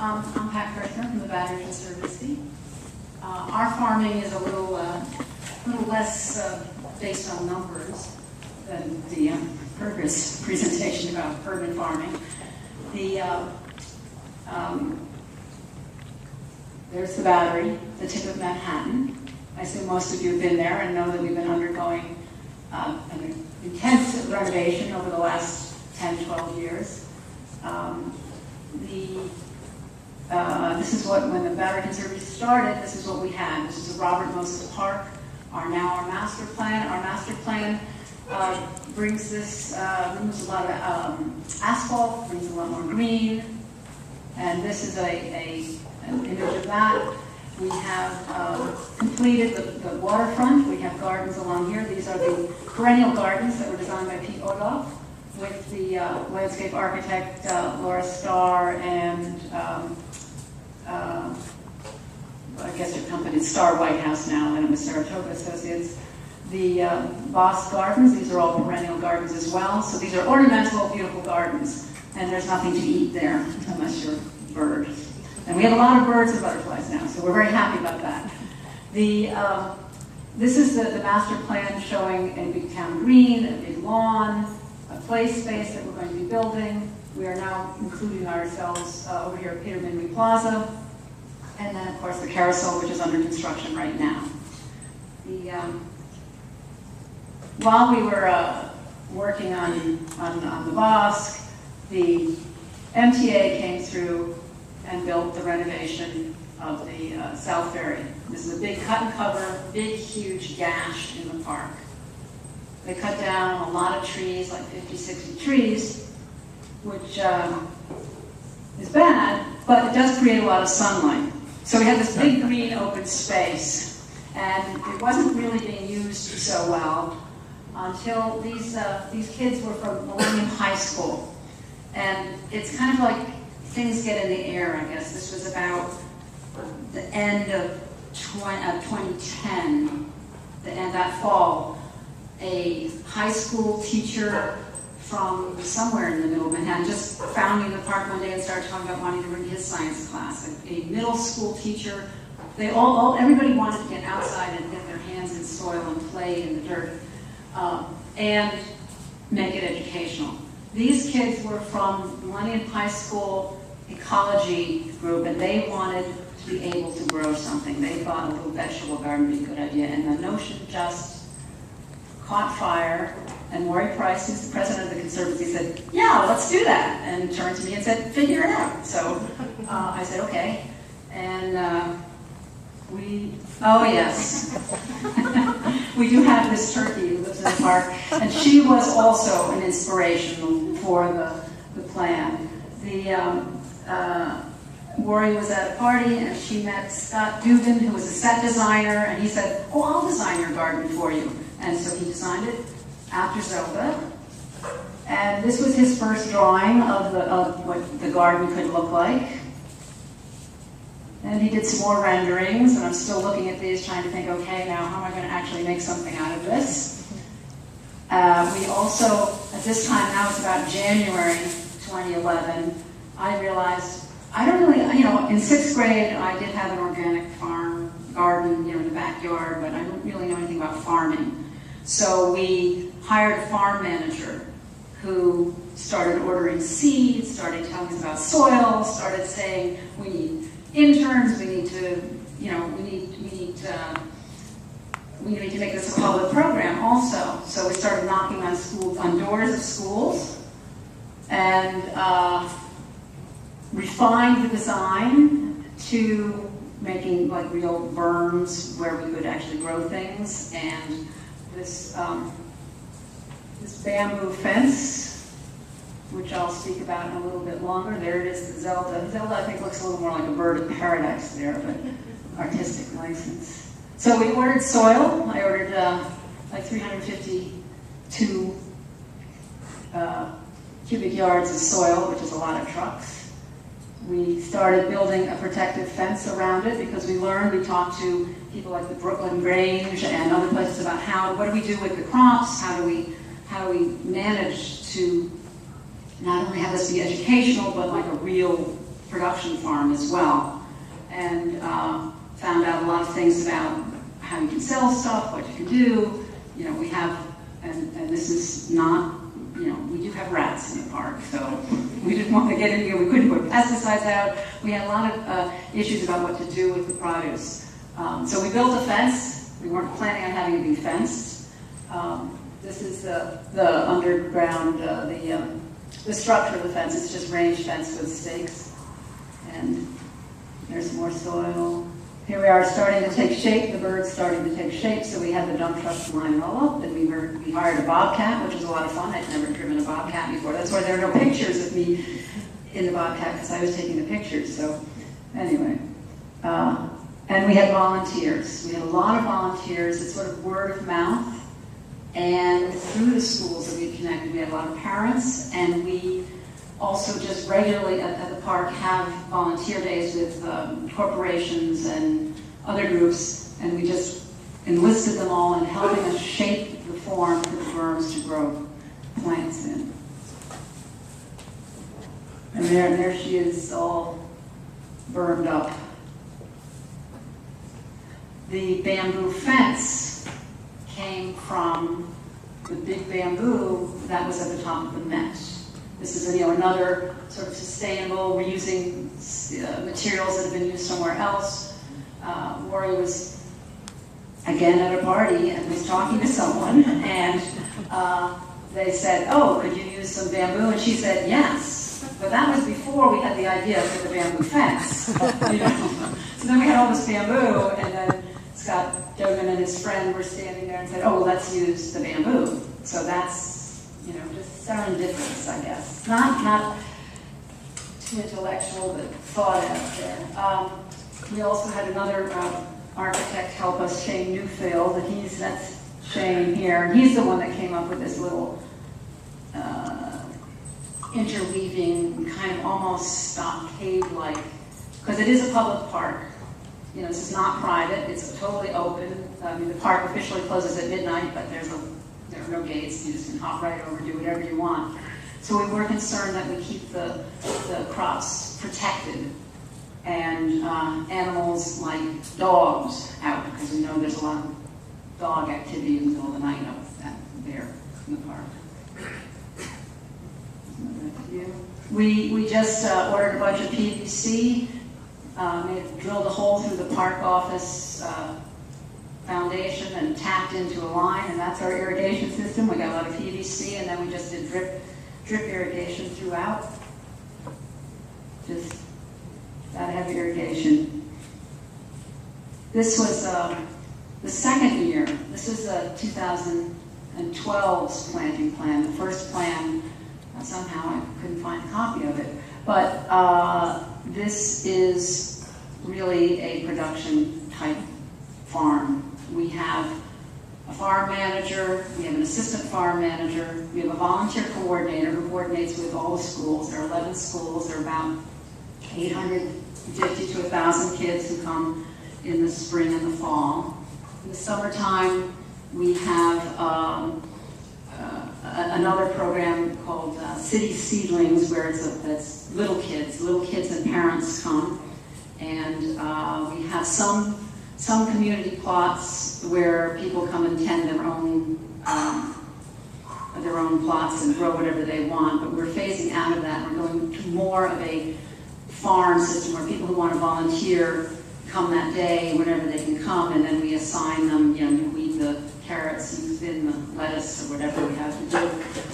I'm Kirshner from the Battery Conservancy. Our farming is a little less based on numbers than the previous presentation about urban farming. There's the Battery, the tip of Manhattan. I assume most of you have been there and know that we've been undergoing an intense renovation over the last 10, 12 years. This is what, when the Battery Conservancy started, this is what we had. This is the Robert Moses Park, our master plan. Our master plan brings this, removes a lot of asphalt, brings a lot more green, and this is an image of that. We have completed the waterfront. We have gardens along here. These are the perennial gardens that were designed by Pete Odoff with the landscape architect Laura Starr and I guess your company is Star White House now, and it was Saratoga Associates. The Boss Gardens, these are all perennial gardens as well. So these are ornamental, beautiful gardens, and there's nothing to eat there unless you're a bird. And we have a lot of birds and butterflies now, so we're very happy about that. This is the master plan showing a big town green, a big lawn, a play space that we're going to be building. We are now including ourselves over here at Peter Minwee Plaza. And then, of course, the carousel, which is under construction right now. While we were working on the Bosque, the MTA came through and built the renovation of the South Ferry. This is a big cut and cover, big, huge gash in the park. They cut down a lot of trees, like 50, 60 trees, which is bad, but it does create a lot of sunlight. So we had this big green open space, and it wasn't really being used so well until these kids were from Millennium High School. And it's kind of like things get in the air, I guess. This was about the end of 2010, that fall. A high school teacher from somewhere in the middle of Manhattan just found me in the park one day and started talking about wanting to bring his science class. A middle school teacher, everybody wanted to get outside and get their hands in soil and play in the dirt and make it educational. These kids were from Millennium High School ecology group, and they wanted to be able to grow something. They thought a little vegetable garden would be a good idea, and the notion just caught fire, and Maury Price, who's the president of the Conservancy, said, yeah, let's do that, and turned to me and said, figure it out. So I said, okay, and oh yes, we do have this turkey who lives in the park, and she was also an inspiration for the plan. Maury was at a party, and she met Scott Dugan, who was a set designer, and he said, oh, I'll design your garden for you. And so he designed it after Zelda. And this was his first drawing of what the garden could look like. And he did some more renderings, and I'm still looking at these, trying to think, okay, now how am I going to actually make something out of this? We also, at this time, now it's about January 2011, I realized, I don't really, in 6th grade, I did have an organic farm garden, in the backyard, but I don't really know anything about farming. So we hired a farm manager who started ordering seeds, started telling us about soil, started saying we need interns, we need to make this a public program also. So we started knocking on doors of schools and refined the design to making like real berms where we could actually grow things, and this bamboo fence, which I'll speak about in a little bit longer. There it is, the Zelda. Zelda, I think, looks a little more like a bird of paradise there, but artistic license. So we ordered soil. I ordered like 352 cubic yards of soil, which is a lot of trucks. We started building a protective fence around it because we talked to people like the Brooklyn Grange and other places about what do we do with the crops, how do we manage to not only have this be educational, but like a real production farm as well, and found out a lot of things about how you can sell stuff, what you can do. You know, we have, and this is not, you know, we do have rats in the park, so we didn't want to get in here. We couldn't put pesticides out. We had a lot of issues about what to do with the produce. So we built a fence. We weren't planning on having it be fenced. This is the underground, the structure of the fence. It's just range fence with stakes. And there's more soil. Here we are starting to take shape. The bird's starting to take shape. So we had the dump truck to line it all up. And we hired a bobcat, which was a lot of fun. I'd never driven a bobcat before. That's why there are no pictures of me in the bobcat, because I was taking the pictures. So anyway. And we had volunteers. We had a lot of volunteers. It's sort of word of mouth. And through the schools that we connected, we had a lot of parents, and we also just regularly at the park have volunteer days with corporations and other groups, and we just enlisted them all in helping us shape the form for the berms to grow plants in. And there she is, all bermed up. The bamboo fence came from the big bamboo that was at the top of the mesh. This is another sort of sustainable, reusing materials that have been used somewhere else. Rory was again at a party and was talking to someone, and they said, "Oh, could you use some bamboo?" And she said, "Yes." But that was before we had the idea for the bamboo fence. You know? So then we had all this bamboo, and then Scott Dogan and his friend were standing there and said, "Oh, well, let's use the bamboo." So that's, you know, just serendipitous, I guess. Not too intellectual, but thought out there. We also had another architect help us, Shane Newfield, and that's Shane here. He's the one that came up with this little interweaving, kind of almost stockade-like, because it is a public park. You know, this is not private, it's totally open. I mean, the park officially closes at midnight, but there are no gates. You just can hop right over, do whatever you want. So we were concerned that we keep the crops protected and animals like dogs out, because we know there's a lot of dog activity in the middle of the night up there in the park. We just ordered a bunch of PVC. Drilled a hole through the park office foundation and tapped into a line, and that's our irrigation system. We got a lot of PVC, and then we just did drip irrigation throughout. Just that heavy irrigation. This was the second year. This is 2012's planting plan. The first plan, somehow I couldn't find a copy of it, but this is really a production type farm. We have a farm manager, we have an assistant farm manager, we have a volunteer coordinator who coordinates with all the schools. There are 11 schools, there are about 850 to 1,000 kids who come in the spring and the fall. In the summertime, we have another program called City Seedlings, where it's little kids and parents come, and we have some community plots where people come and tend their own plots and grow whatever they want. But we're phasing out of that. We're going to more of a farm system where people who want to volunteer come that day whenever they can come, and then we assign them. You know, you weed the carrots, you thin the lettuce, or whatever we have to do.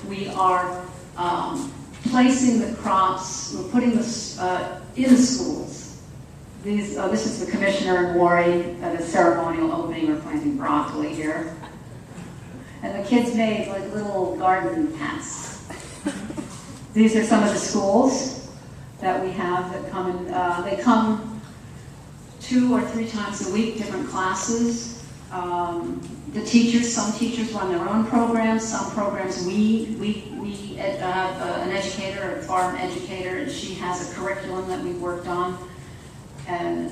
We are placing the crops. We're putting this in the schools. This is the commissioner and Wari at a ceremonial opening. We're planting broccoli here. And the kids made like little garden hats. These are some of the schools that we have that come in. They come 2 or 3 times a week, different classes. The teachers, some teachers run their own programs. Some programs we have an educator, a farm educator, and she has a curriculum that we've worked on. And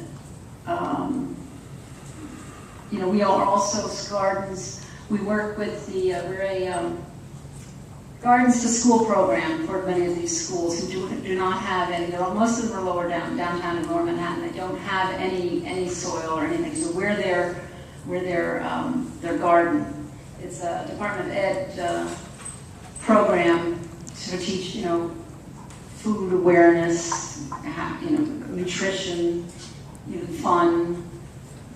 you know, we are also gardens. We work with we're a Gardens to School program for many of these schools who do not have any. Most of them are lower downtown in Lower Manhattan. They don't have any soil or anything. So we're their garden. It's a Department of Ed program to teach, food awareness, nutrition, even fun.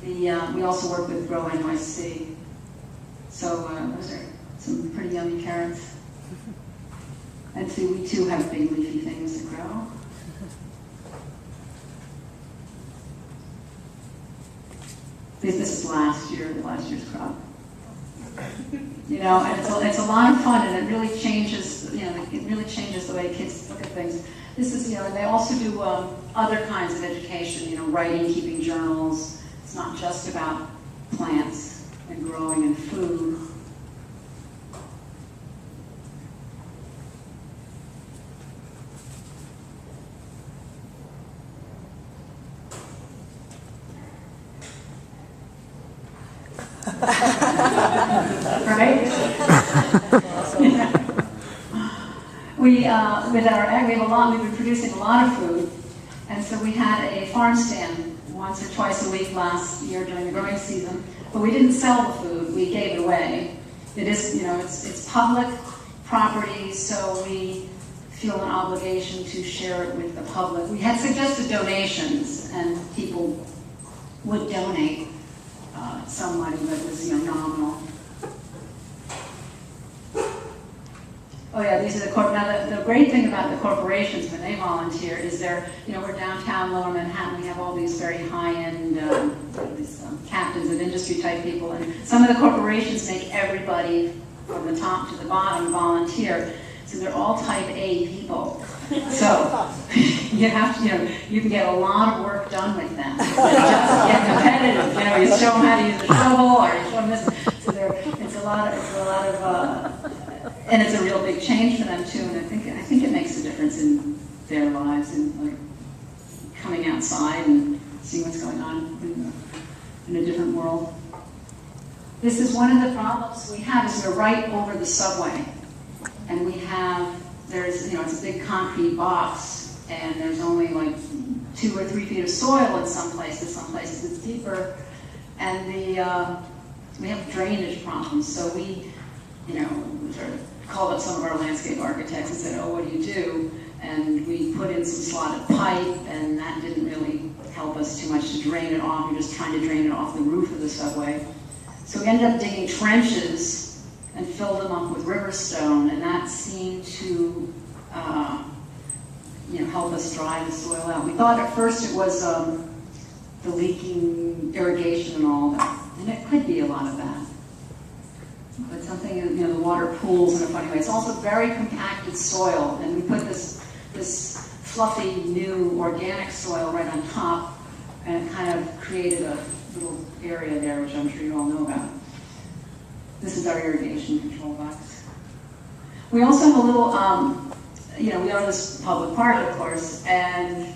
We also work with Grow NYC. So those are some pretty yummy carrots. And see, we too have big leafy things to grow. This is last year's crop. And it's a lot of fun, and it really changes, it really changes the way kids look at things. This is, and they also do other kinds of education, writing, keeping journals. It's not just about plants and growing and food. Right? We have we've been producing a lot of food, and so we had a farm stand once or twice a week last year during the growing season, but we didn't sell the food, we gave it away. It is, it's public property, so we feel an obligation to share it with the public. We had suggested donations, and people would donate some money, but it was nominal. Oh yeah, these are the now the great thing about the corporations when they volunteer is we're downtown Lower Manhattan. We have all these very high-end captains of industry type people, and some of the corporations make everybody from the top to the bottom volunteer. So they're all type A people. So you have to, you can get a lot of work done with them. Just get competitive. You show them how to use a shovel, or you show them this. So it's a lot of, and it's a real big change for them too. And I think it makes a difference in their lives, and like coming outside and seeing what's going on in a different world. This is one of the problems we have. Is we're right over the subway. And it's a big concrete box, and there's only like 2 or 3 feet of soil in some places it's deeper, and we have drainage problems. So we, sort of called up some of our landscape architects and said, oh, what do you do? And we put in some slotted pipe, and that didn't really help us too much to drain it off. We're just trying to drain it off the roof of the subway. So we ended up digging trenches and filled them up with river stone, and that seemed to help us dry the soil out. We thought at first it was the leaking irrigation and all that, and it could be a lot of that. But something, the water pools in a funny way. It's also very compacted soil, and we put this fluffy new organic soil right on top, and it kind of created a little area there, which I'm sure you all know about. This is our irrigation control box. We also have a little, we are this public park, of course, and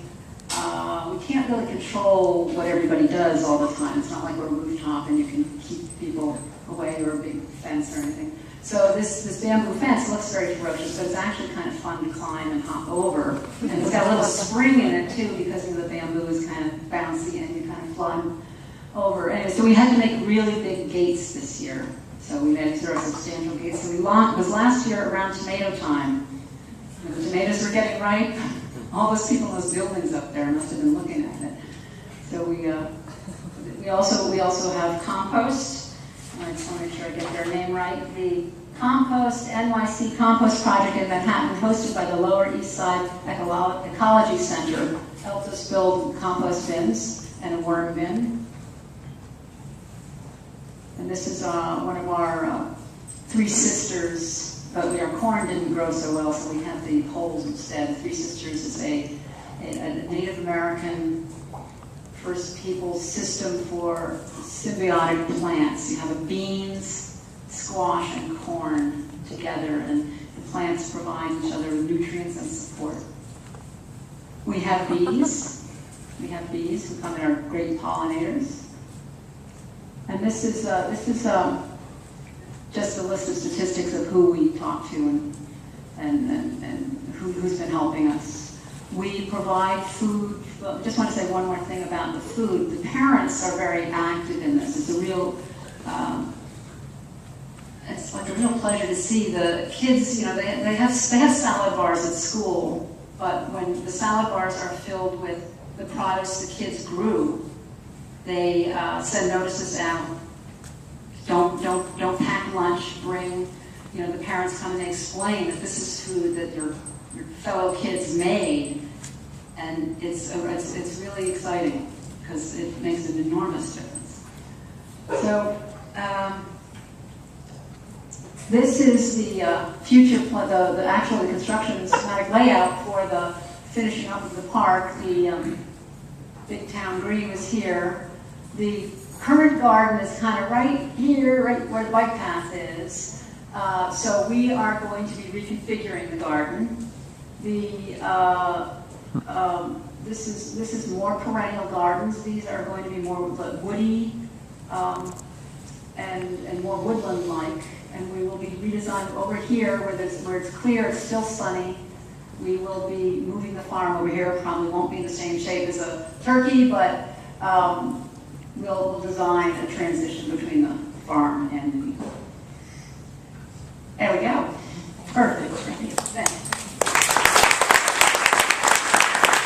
we can't really control what everybody does all the time. It's not like we're a rooftop and you can keep people away or a big fence or anything. So this bamboo fence looks very ferocious, but it's actually kind of fun to climb and hop over. And it's got a little spring in it too, because the bamboo is kind of bouncy and you kind of fly over. Anyway, so we had to make really big gates this year. So we made sort of substantial gates. So it was last year around tomato time. When the tomatoes were getting ripe, all those people in those buildings up there must have been looking at it. So we also have compost. I just want to make sure I get their name right. The Compost NYC Compost Project in Manhattan, hosted by the Lower East Side Ecology Center, helped us build compost bins and a worm bin. And this is one of our 3 sisters, but our corn didn't grow so well, so we have the poles instead. 3 Sisters is a Native American First Peoples system for symbiotic plants. You have beans, squash, and corn together, and the plants provide each other with nutrients and support. We have bees. We have bees who come in, are great pollinators. And this is just a list of statistics of who we talk to. And who's been helping us. We provide food. Well, I just want to say one more thing about the food. The parents are very active in this. It's a real, it's like a real pleasure to see the kids. You know, they have salad bars at school, but when the salad bars are filled with the produce the kids grew, they send notices out. Don't pack lunch. Bring. You know, the parents come and they explain that this is food that your fellow kids made, and it's really exciting because it makes an enormous difference. So this is the future, the actual construction schematic layout for the finishing up of the park. The big town green was here. The current garden is kind of right here, right where the bike path is. So we are going to be reconfiguring the garden. This is more perennial gardens. These are going to be more woody and more woodland-like. And we will be redesigning over here where it's clear, it's still sunny. We will be moving the farm over here. It probably won't be the same shape as a turkey, but we'll design a transition between the farm and the